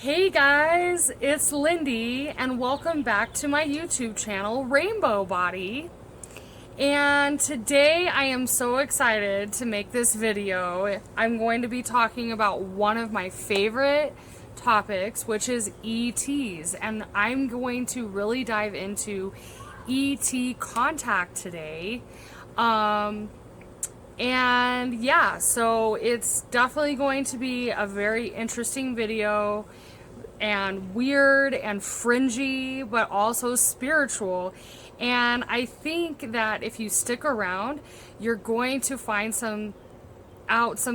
Hey guys, it's Lindy and welcome back to my YouTube channel, Rainbow Body. And today I am so excited to make this video. I'm going to be talking about one of my favorite topics, which is ETs. And I'm going to really dive into ET contact today. And yeah, so it's definitely going to be a very interesting video and weird and fringy, but also spiritual. And I think that if you stick around, you're going to find some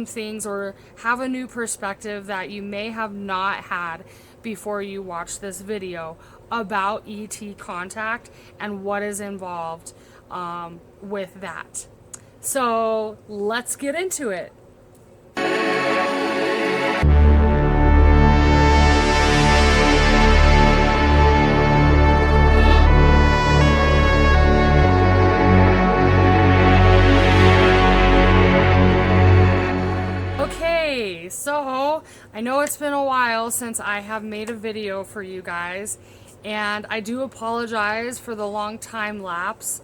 things or have a new perspective that you may have not had before you watch this video about ET contact and what is involved with that. So let's get into it. Okay, so I know it's been a while since I have made a video for you guys, and I do apologize for the long time lapse.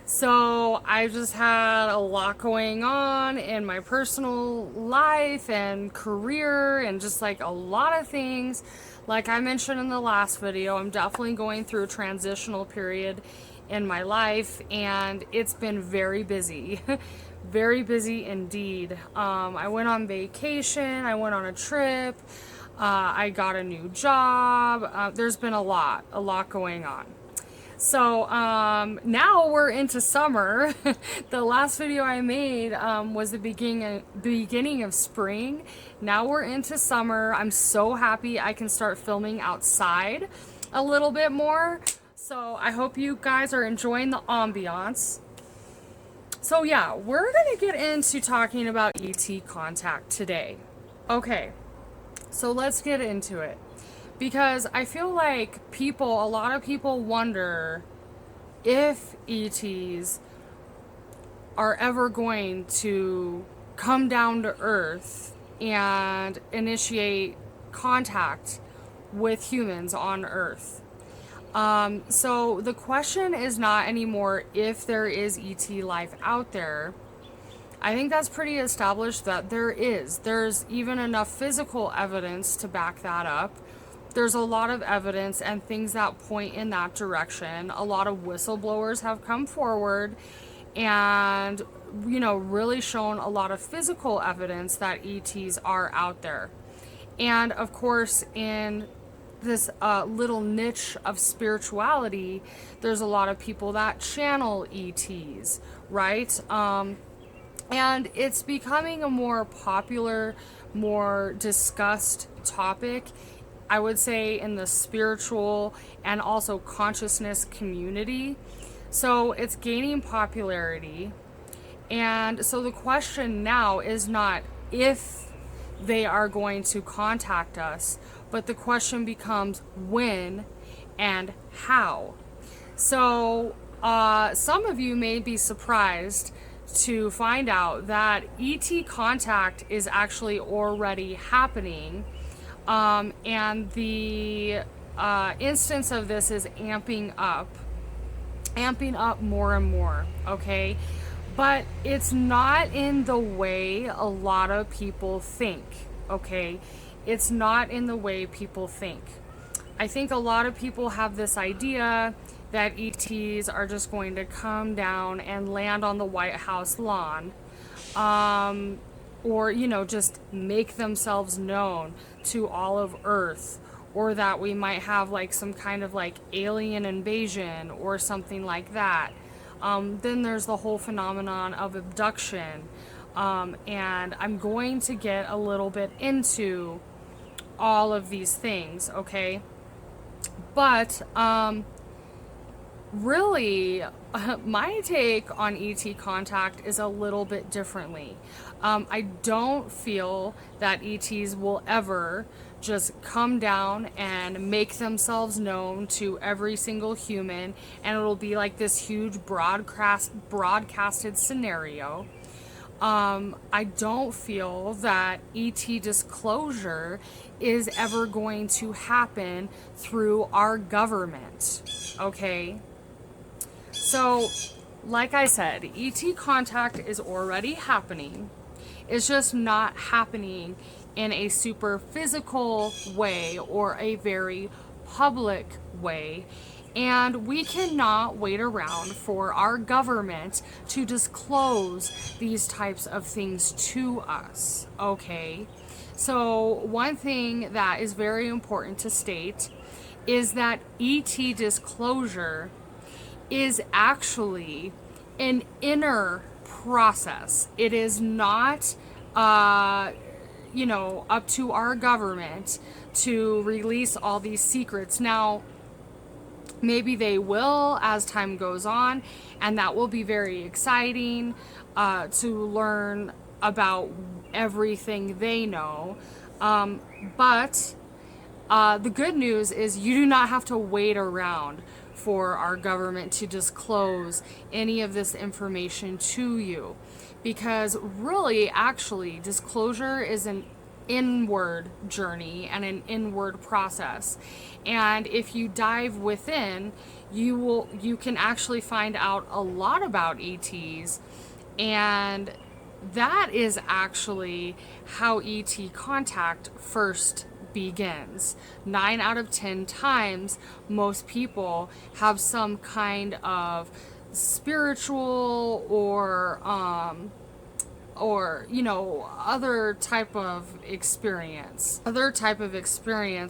So I just had a lot going on in my personal life and career and just like a lot of things. Like I mentioned in the last video, I'm definitely going through a transitional period in my life and it's been very busy. Very busy indeed. I went on vacation, I went on a trip, I got a new job. There's been a lot going on. So now we're into summer. The last video I made was the beginning of spring. Now we're into summer. I'm so happy I can start filming outside a little bit more. So I hope you guys are enjoying the ambiance. So yeah, we're gonna get into talking about ET contact today. Okay, so let's get into it. Because I feel like a lot of people wonder if ETs are ever going to come down to Earth and initiate contact with humans on Earth. So the question is not anymore if there is ET life out there. I think that's pretty established that there is. There's even enough physical evidence to back that up. There's a lot of evidence and things that point in that direction. A lot of whistleblowers have come forward and, really shown a lot of physical evidence that ETs are out there. And of course, in this little niche of spirituality, there's a lot of people that channel ETs, right? And it's becoming a more popular, more discussed topic, I would say, in the spiritual and also consciousness community. So it's gaining popularity. And so the question now is not if they are going to contact us, but the question becomes when and how. So some of you may be surprised to find out that ET contact is actually already happening. And the instance of this is amping up more and more, okay? But it's not in the way a lot of people think, okay? It's not in the way people think. I think a lot of people have this idea that ETs are just going to come down and land on the White House lawn, or, just make themselves known to all of Earth, or that we might have like some kind of like alien invasion or something like that. Then there's the whole phenomenon of abduction, and I'm going to get a little bit into all of these things, okay? But really, my take on ET contact is a little bit differently. I don't feel that ETs will ever just come down and make themselves known to every single human, and it'll be like this huge broadcasted scenario. I don't feel that ET disclosure is ever going to happen through our government. Okay? So, like I said, ET contact is already happening. It's just not happening in a super physical way or a very public way. And we cannot wait around for our government to disclose these types of things to us, okay? So, one thing that is very important to state is that ET disclosure is actually an inner process. It is not, up to our government to release all these secrets. Now, maybe they will as time goes on, and that will be very exciting to learn about everything they know. But the good news is you do not have to wait around for our government to disclose any of this information to you, because really, actually, disclosure is an inward journey and an inward process. And if you dive within, you can actually find out a lot about ETs, and that is actually how ET contact first begins. 9 out of 10 times, most people have some kind of spiritual or other type of experience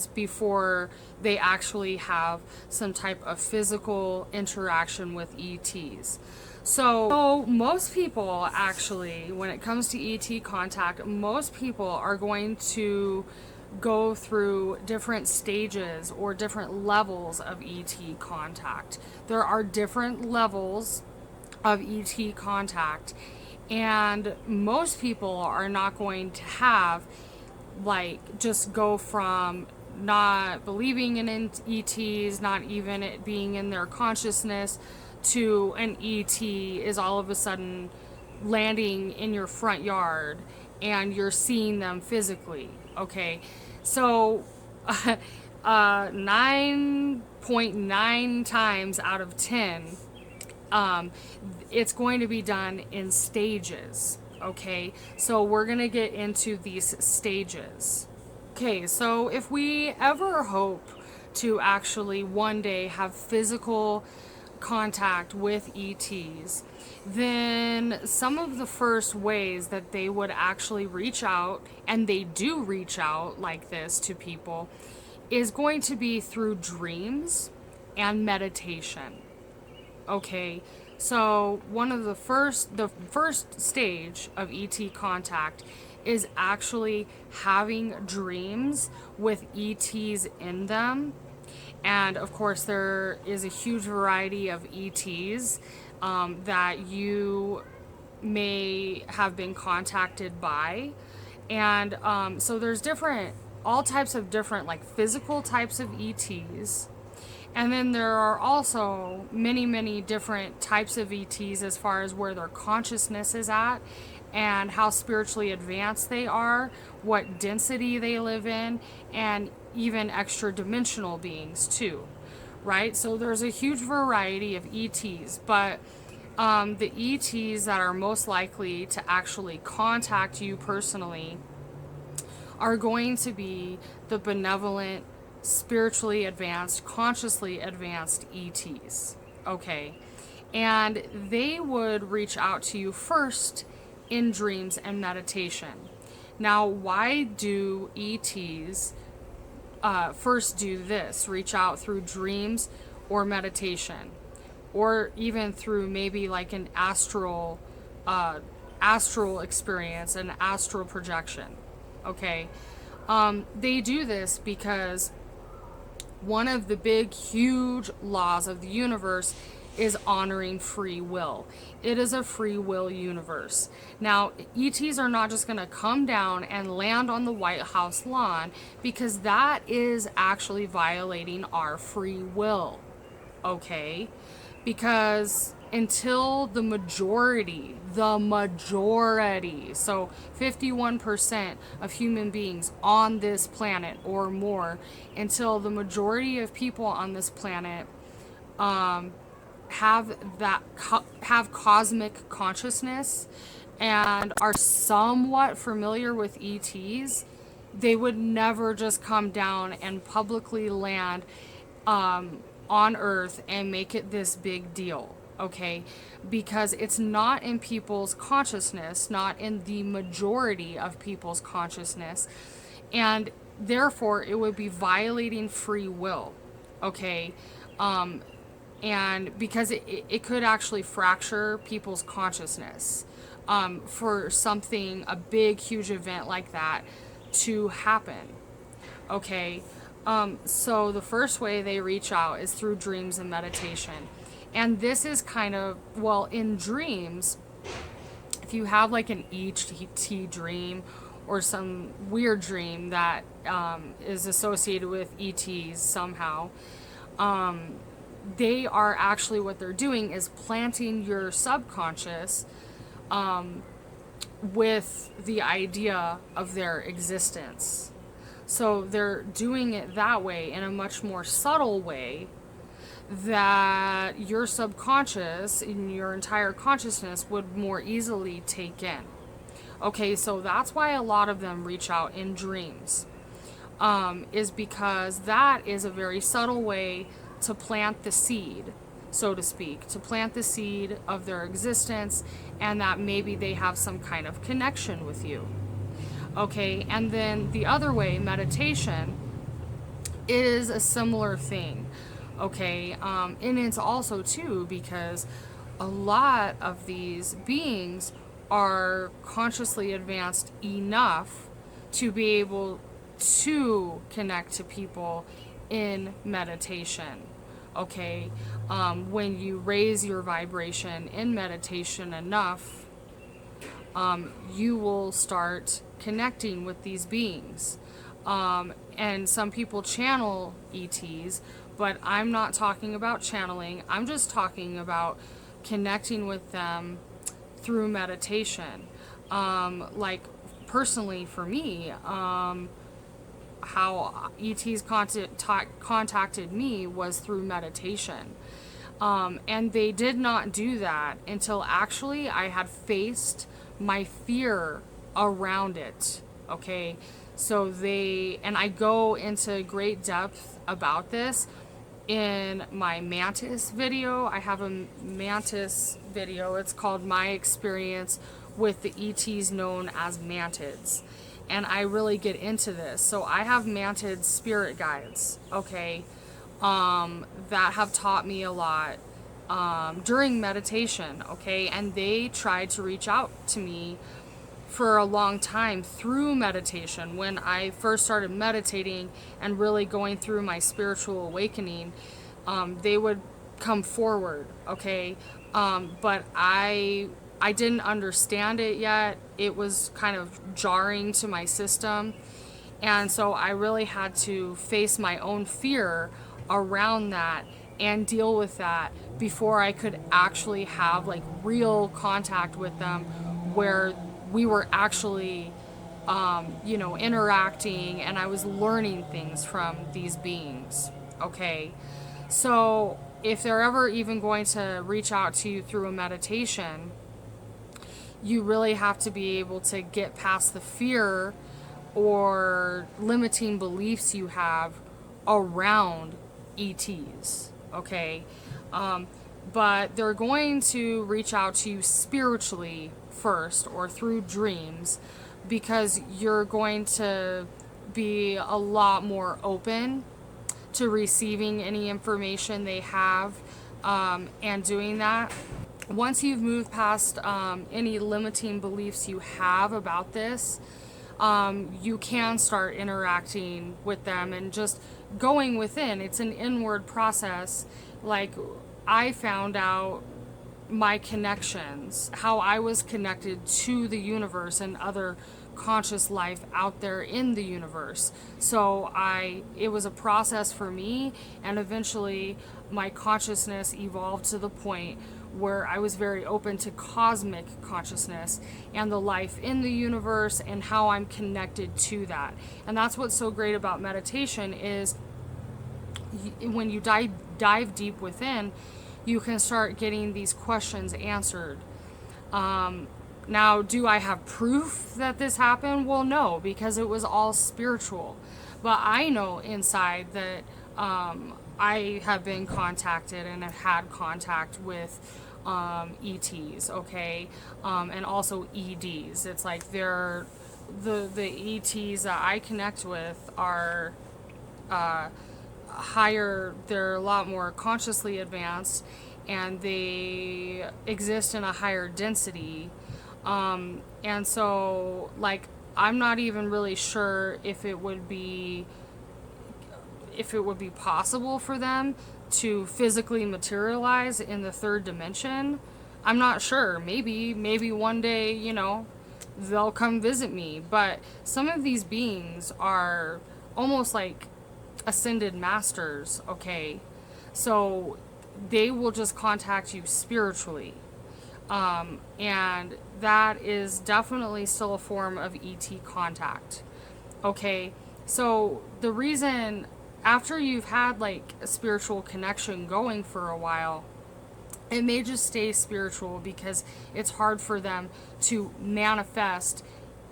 before they actually have some type of physical interaction with ETs. So most people, actually, when it comes to ET contact, most people are going to go through different stages or different levels of ET contact. There are different levels of ET contact, and most people are not going to have, like, just go from not believing in ETs, not even it being in their consciousness, to an ET is all of a sudden landing in your front yard and you're seeing them physically. Okay, so 9.9 times out of 10, it's going to be done in stages. Okay, so we're going to get into these stages. Okay, so if we ever hope to actually one day have physical contact with ETs, then some of the first ways that they would actually reach out, and they do reach out like this to people, is going to be through dreams and meditation. Okay, so the first stage of ET contact is actually having dreams with ETs in them. And of course, there is a huge variety of ETs that you may have been contacted by. And so there's all types of different, like, physical types of ETs. And then there are also many, many different types of ETs as far as where their consciousness is at and how spiritually advanced they are, what density they live in, and even extra dimensional beings too, right? So there's a huge variety of ETs, but the ETs that are most likely to actually contact you personally are going to be the benevolent, spiritually advanced, consciously advanced ETs, okay? And they would reach out to you first in dreams and meditation. Now, why do ETs first do this? Reach out through dreams or meditation, or even through maybe like an astral experience, an astral projection. Okay, they do this because one of the big, huge laws of the universe is honoring free will. It is a free will universe. Now, ETs are not just going to come down and land on the White House lawn, because that is actually violating our free will. Okay? Because until the majority, so 51% of human beings on this planet or more, until the majority of people on this planet have cosmic consciousness and are somewhat familiar with ETs, they would never just come down and publicly land on Earth and make it this big deal, okay? Because it's not in people's consciousness, not in the majority of people's consciousness, and therefore it would be violating free will, okay? And because it could actually fracture people's consciousness for something, a big, huge event like that to happen. Okay, so the first way they reach out is through dreams and meditation. And this is kind of, well, in dreams, if you have like an ET dream or some weird dream that is associated with ETs somehow, they are actually, what they're doing is planting your subconscious with the idea of their existence. So they're doing it that way, in a much more subtle way, that your subconscious and your entire consciousness would more easily take in. Okay, so that's why a lot of them reach out in dreams, is because that is a very subtle way to plant the seed, so to speak, to plant the seed of their existence, and that maybe they have some kind of connection with you. Okay, and then the other way, meditation, is a similar thing. Okay, and it's also too because a lot of these beings are consciously advanced enough to be able to connect to people in meditation. Okay, when you raise your vibration in meditation enough, you will start connecting with these beings. And some people channel ETs, but I'm not talking about channeling. I'm just talking about connecting with them through meditation. Like personally for me, how ETs contacted me was through meditation. And they did not do that until actually I had faced my fear around it. Okay, so and I go into great depth about this in my Mantis video. I have a Mantis video. It's called My Experience with the ETs known as Mantids. And I really get into this. So I have Mantid Spirit Guides, okay, that have taught me a lot during meditation, okay, and they tried to reach out to me for a long time through meditation. When I first started meditating and really going through my spiritual awakening, they would come forward, okay, but I didn't understand it yet. It was kind of jarring to my system, and so I really had to face my own fear around that and deal with that before I could actually have like real contact with them, where we were actually interacting and I was learning things from these beings. Okay, so if they're ever even going to reach out to you through a meditation, you really have to be able to get past the fear or limiting beliefs you have around ETs, okay? But they're going to reach out to you spiritually first or through dreams, because you're going to be a lot more open to receiving any information they have, and doing that. Once you've moved past any limiting beliefs you have about this, you can start interacting with them and just going within. It's an inward process. Like, I found out my connections, how I was connected to the universe and other conscious life out there in the universe. So it was a process for me, and eventually my consciousness evolved to the point where I was very open to cosmic consciousness and the life in the universe and how I'm connected to that. And that's what's so great about meditation is when you dive deep within, you can start getting these questions answered. Now, do I have proof that this happened? Well, no, because it was all spiritual. But I know inside that I have been contacted and have had contact with ETs, okay, and also EDs. It's like they're the ETs that I connect with are higher. They're a lot more consciously advanced, and they exist in a higher density. And so, like, I'm not even really sure if it would be possible for them to physically materialize in the third dimension. I'm not sure. Maybe one day, you know, they'll come visit me. But some of these beings are almost like ascended masters, okay? So they will just contact you spiritually. And that is definitely still a form of ET contact. Okay, so the reason, after you've had like a spiritual connection going for a while, it may just stay spiritual because it's hard for them to manifest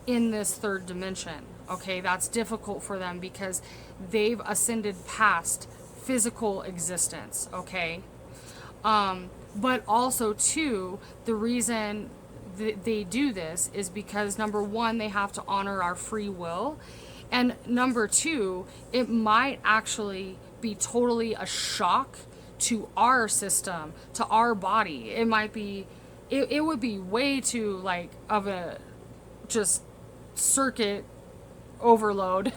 in this third dimension. Okay, that's difficult for them because they've ascended past physical existence. Okay. But also, too, the reason they do this is because, number one, they have to honor our free will. And number two, it might actually be totally a shock to our system, to our body. It might be, it would be way too, like, of a just circuit overload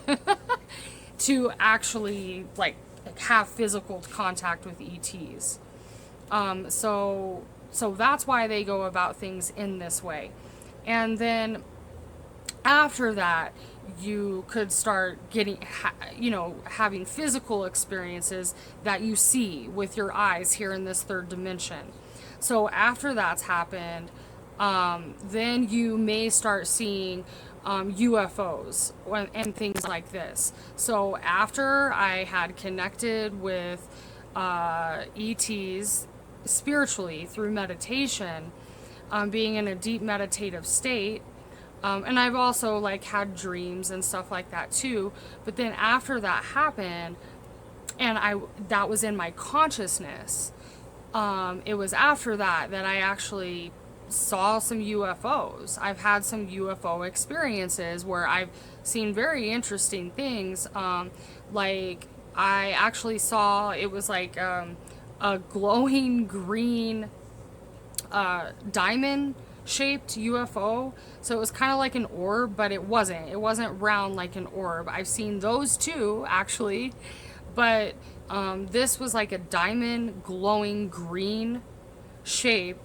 to actually, like, have physical contact with ETs. So that's why they go about things in this way. And then after that, you could start getting, having physical experiences that you see with your eyes here in this third dimension. So after that's happened, then you may start seeing UFOs and things like this. So after I had connected with ETs spiritually through meditation, being in a deep meditative state, and I've also like had dreams and stuff like that too. But then after that happened, and that was in my consciousness, it was after that I actually saw some UFOs. I've had some UFO experiences where I've seen very interesting things. Like I actually saw, it was like a glowing green diamond shaped UFO. So it was kind of like an orb, but it wasn't round like an orb. I've seen those too, actually, but this was like a diamond glowing green shape,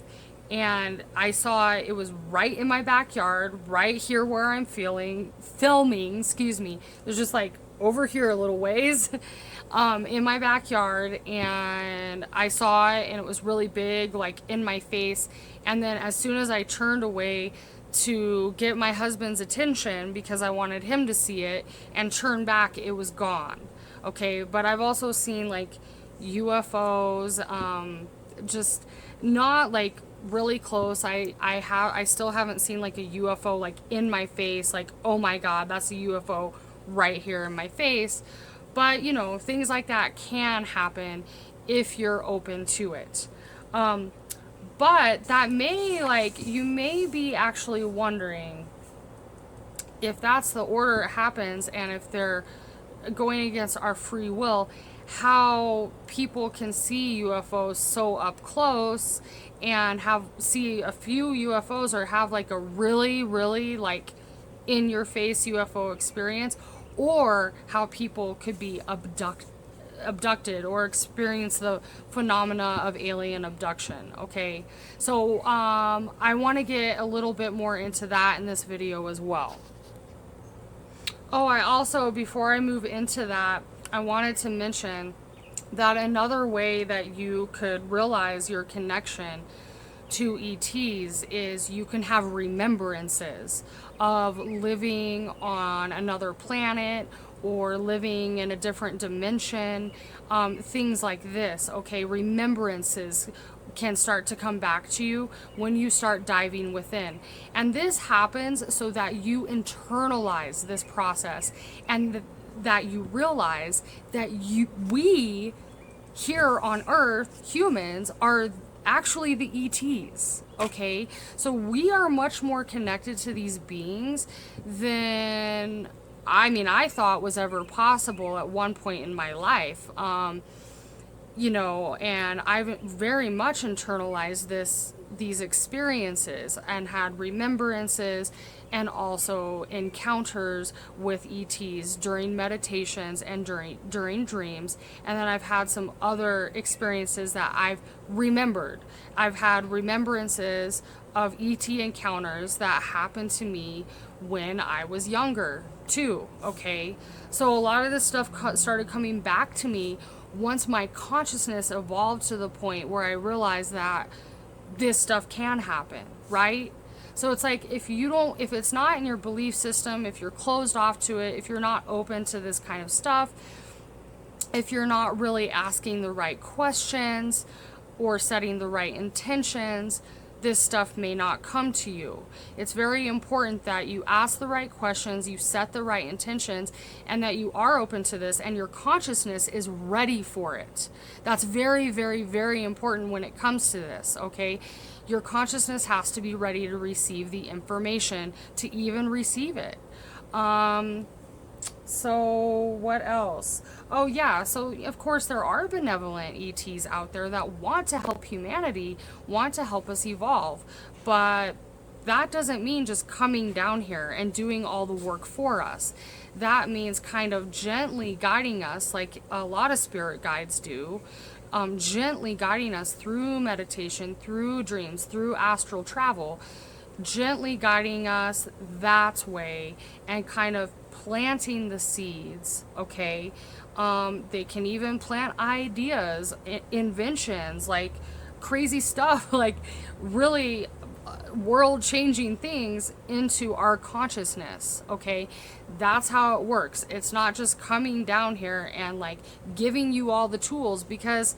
and I saw it was right in my backyard, right here where I'm filming, there's just like over here a little ways in my backyard, and I saw it, and it was really big, like in my face. And then as soon as I turned away to get my husband's attention because I wanted him to see it and turn back, it was gone. Okay, but I've also seen like UFOs, just not like really close. I still haven't seen like a UFO like in my face, like, oh my god, that's a UFO right here in my face. But you know, things like that can happen if you're open to it. But that may, like, you may be actually wondering if that's the order it happens, and if they're going against our free will, how people can see UFOs so up close and see a few UFOs, or have like a really, really like in your face UFO experience, or how people could be abducted or experience the phenomena of alien abduction. Okay, so I want to get a little bit more into that in this video as well. Oh, I also, before I move into that, I wanted to mention that another way that you could realize your connection to ETs is you can have remembrances of living on another planet or living in a different dimension, things like this, okay? Remembrances can start to come back to you when you start diving within. And this happens so that you internalize this process and that you realize that we here on Earth, humans, are actually the ETs, okay? So we are much more connected to these beings than, I mean, I thought was ever possible at one point in my life. You know, and I've very much internalized these experiences and had remembrances and also encounters with ETs during meditations and during dreams. And then I've had some other experiences that I've remembered. I've had remembrances of ET encounters that happened to me when I was younger too, okay? So a lot of this stuff started coming back to me once my consciousness evolved to the point where I realized that this stuff can happen, right? So it's like if it's not in your belief system, if you're closed off to it, if you're not open to this kind of stuff, if you're not really asking the right questions or setting the right intentions, this stuff may not come to you. It's very important that you ask the right questions, you set the right intentions, and that you are open to this and your consciousness is ready for it. That's very, very, very important when it comes to this, okay? Your consciousness has to be ready to receive the information to even receive it. So what else? Oh yeah, so of course there are benevolent ETs out there that want to help humanity, want to help us evolve, but that doesn't mean just coming down here and doing all the work for us. That means kind of gently guiding us, like a lot of spirit guides do, gently guiding us through meditation, through dreams, through astral travel, gently guiding us that way and kind of planting the seeds, okay? They can even plant ideas, inventions, like crazy stuff, like really world-changing things into our consciousness, okay? That's how it works. It's not just coming down here and like giving you all the tools, because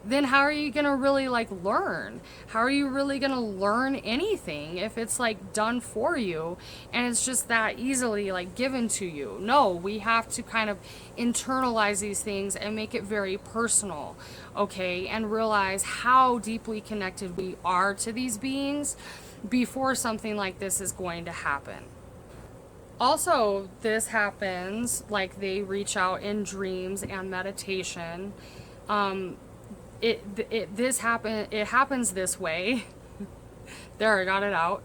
then how are you going to really like learn? How are you really going to learn anything if it's like done for you and it's just that easily like given to you? No, we have to kind of internalize these things and make it very personal, okay? And realize how deeply connected we are to these beings before something like this is going to happen. Also, this happens, like they reach out in dreams and meditation. It happens this way. There, I got it out.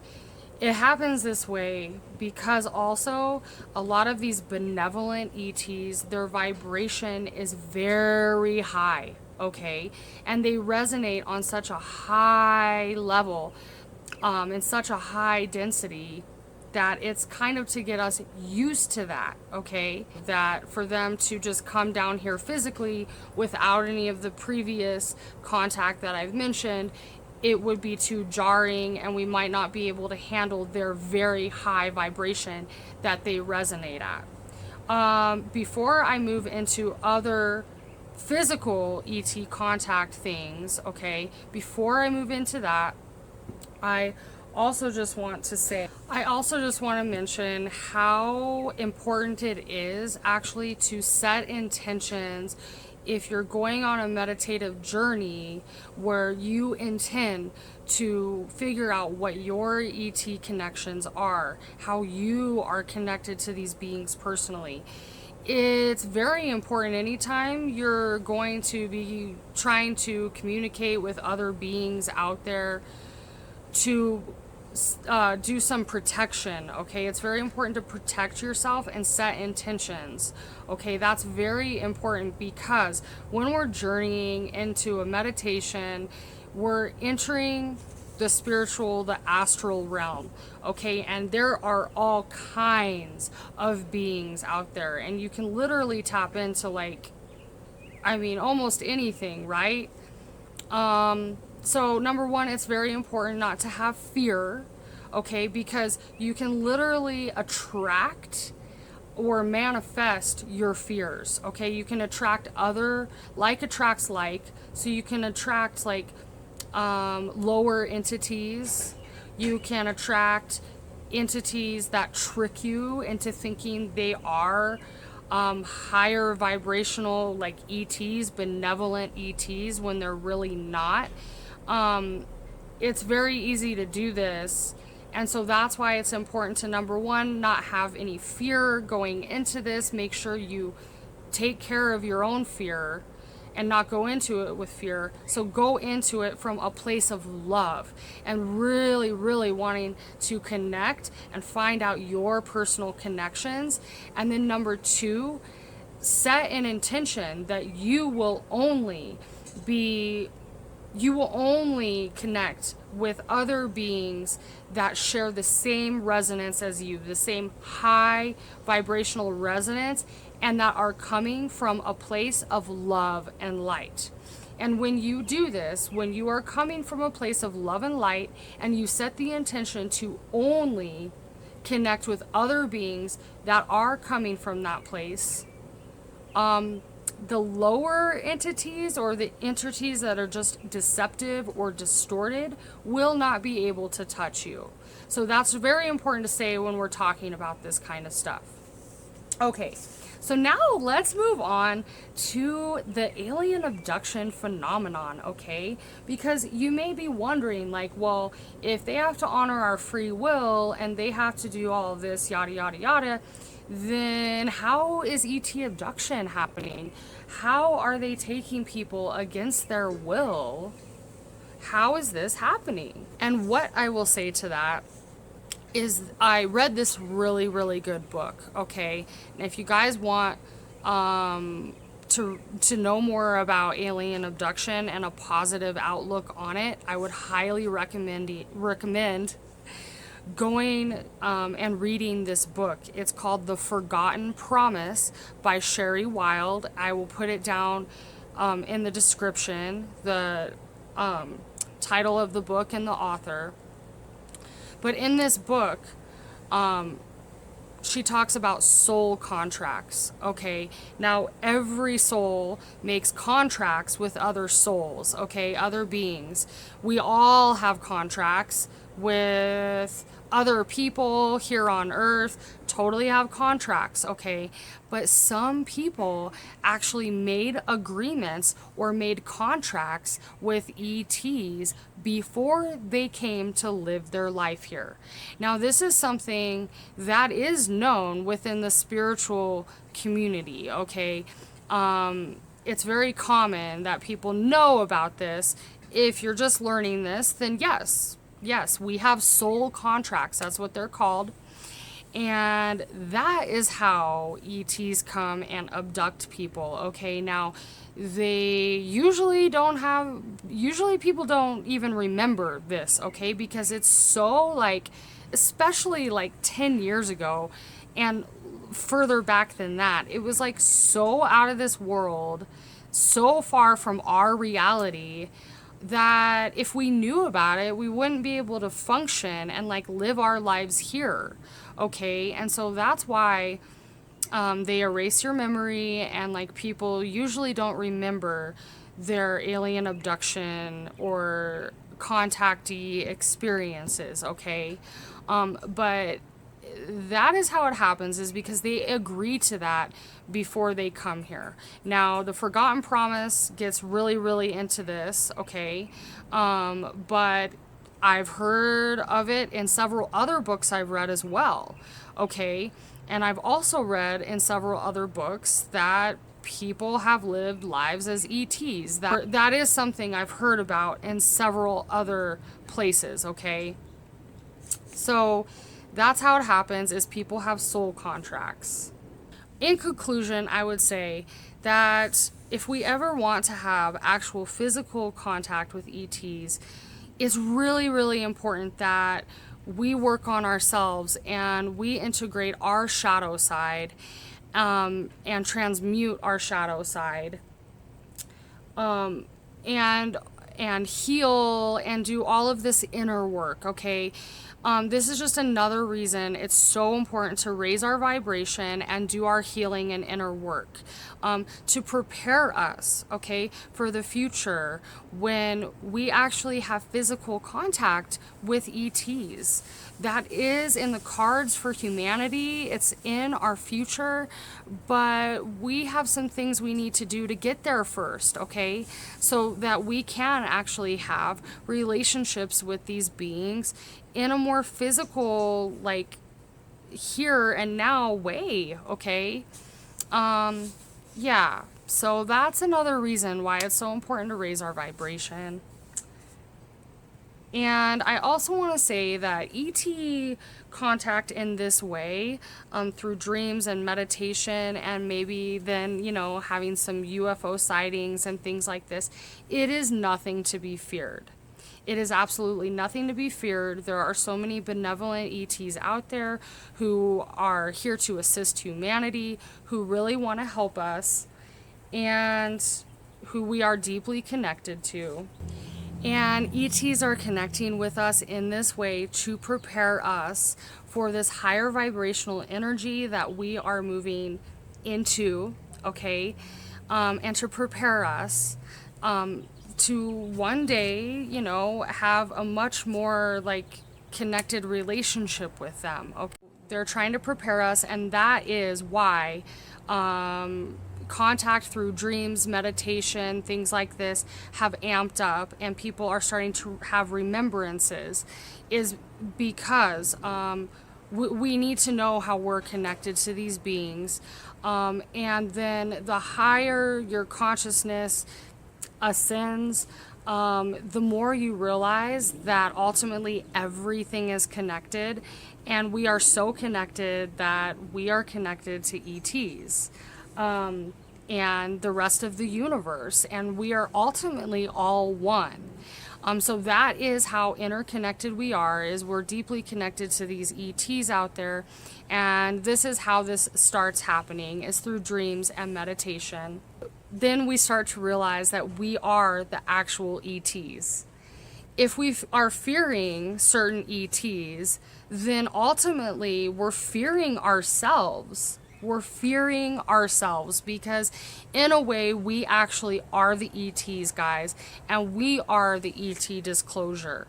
It happens this way because also a lot of these benevolent ETs, their vibration is very high, okay? And they resonate on such a high level, in such a high density, that it's kind of to get us used to that, okay? That for them to just come down here physically without any of the previous contact that I've mentioned, it would be too jarring and we might not be able to handle their very high vibration that they resonate at. Before I move into other physical ET contact things, okay, before I move into that, I also just want to mention how important it is actually to set intentions if you're going on a meditative journey where you intend to figure out what your ET connections are, how you are connected to these beings personally. It's very important anytime you're going to be trying to communicate with other beings out there to do some protection, okay? It's very important to protect yourself and set intentions, okay? That's very important because when we're journeying into a meditation, we're entering the spiritual, the astral realm, okay? And there are all kinds of beings out there, and you can literally tap into, like, I mean, almost anything, right? So number one, it's very important not to have fear, okay, because you can literally attract or manifest your fears, okay. You can attract like attracts like, so you can attract like lower entities. You can attract entities that trick you into thinking they are higher vibrational, like ETs, benevolent ETs, when they're really not. It's very easy to do this. And so that's why it's important to, number one, not have any fear going into this. Make sure you take care of your own fear and not go into it with fear. So go into it from a place of love and really, really wanting to connect and find out your personal connections. And then number two, set an intention that you will only connect with other beings that share the same resonance as you, the same high vibrational resonance, and that are coming from a place of love and light. And when you do this, when you are coming from a place of love and light, and you set the intention to only connect with other beings that are coming from that place, the lower entities or the entities that are just deceptive or distorted will not be able to touch you. So that's very important to say when we're talking about this kind of stuff. Okay, so now let's move on to the alien abduction phenomenon, okay? Because you may be wondering, like, well, if they have to honor our free will and they have to do all of this, yada, yada, yada, then how is ET abduction happening? How are they taking people against their will? How is this happening? And what I will say to that is I read this really, really good book, okay? And if you guys want to know more about alien abduction and a positive outlook on it, I would highly recommend going and reading this book. It's called The Forgotten Promise by Sherry Wilde. I will put it down in the description, the title of the book and the author. But in this book, she talks about soul contracts, okay? Now, every soul makes contracts with other souls, okay? Other beings. We all have contracts with other people here on earth, totally have contracts, okay? But some people actually made agreements or made contracts with ETs before they came to live their life here. Now, this is something that is known within the spiritual community, okay? It's very common that people know about this. If you're just learning this, then yes, we have soul contracts. That's what they're called. And that is how ETs come and abduct people, okay? Now, they usually people don't even remember this, okay? Because it's so, like, especially like 10 years ago and further back than that, it was like so out of this world, so far from our reality, that if we knew about it, we wouldn't be able to function and like live our lives here, okay? And so that's why they erase your memory, and like people usually don't remember their alien abduction or contactee experiences, okay? But that is how it happens, is because they agree to that before they come here. Now, the Forgotten Promise gets really, really into this, okay? But I've heard of it in several other books I've read as well, okay? And I've also read in several other books that people have lived lives as ETs. That is something I've heard about in several other places, okay? So that's how it happens, is people have soul contracts. In conclusion, I would say that if we ever want to have actual physical contact with ETs, it's really, really important that we work on ourselves and we integrate our shadow side and transmute our shadow side. And and heal and do all of this inner work, okay? This is just another reason it's so important to raise our vibration and do our healing and inner work, to prepare us, okay, for the future when we actually have physical contact with ETs. That is in the cards for humanity. It's in our future, but we have some things we need to do to get there first, okay? So that we can actually have relationships with these beings in a more physical, like, here and now way, okay? Yeah, so that's another reason why it's so important to raise our vibration. And I also want to say that ET contact in this way, through dreams and meditation, and maybe then, you know, having some UFO sightings and things like this, it is nothing to be feared. It is absolutely nothing to be feared. There are so many benevolent ETs out there who are here to assist humanity, who really want to help us, and who we are deeply connected to. And ETs are connecting with us in this way to prepare us for this higher vibrational energy that we are moving into, okay? And to prepare us to one day, you know, have a much more like connected relationship with them. Okay? They're trying to prepare us, and that is why contact through dreams, meditation, things like this have amped up, and people are starting to have remembrances, is because we need to know how we're connected to these beings. And then the higher your consciousness ascends, the more you realize that ultimately everything is connected, and we are so connected that we are connected to ETs. And the rest of the universe, and we are ultimately all one. So that is how interconnected we are, is we're deeply connected to these ETs out there, and this is how this starts happening, is through dreams and meditation. Then we start to realize that we are the actual ETs. If we are fearing certain ETs, then ultimately we're fearing ourselves. We're fearing ourselves, because in a way we actually are the ETs, guys, and we are the ET disclosure.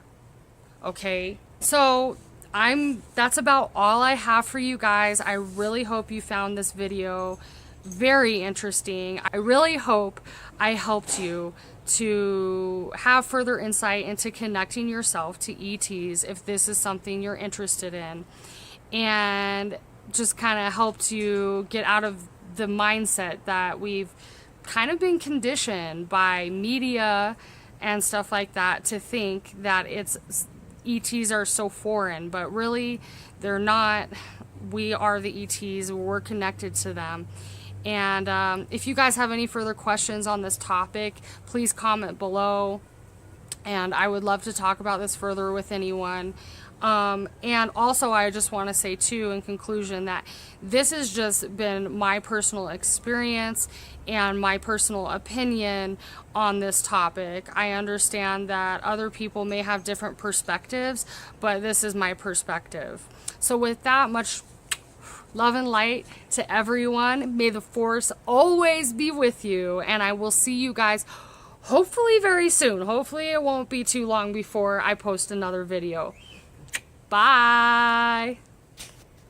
Okay? So that's about all I have for you guys. I really hope you found this video very interesting. I really hope I helped you to have further insight into connecting yourself to ETs if this is something you're interested in, and just kind of helped you get out of the mindset that we've kind of been conditioned by media and stuff like that to think that ETs are so foreign, but really they're not. We are the ETs. We're connected to them. And if you guys have any further questions on this topic, please comment below, and I would love to talk about this further with anyone. And also, I just want to say too, in conclusion, that this has just been my personal experience and my personal opinion on this topic. I understand that other people may have different perspectives, but this is my perspective. So with that, much love and light to everyone. May the force always be with you, and I will see you guys hopefully very soon. Hopefully it won't be too long before I post another video. Bye.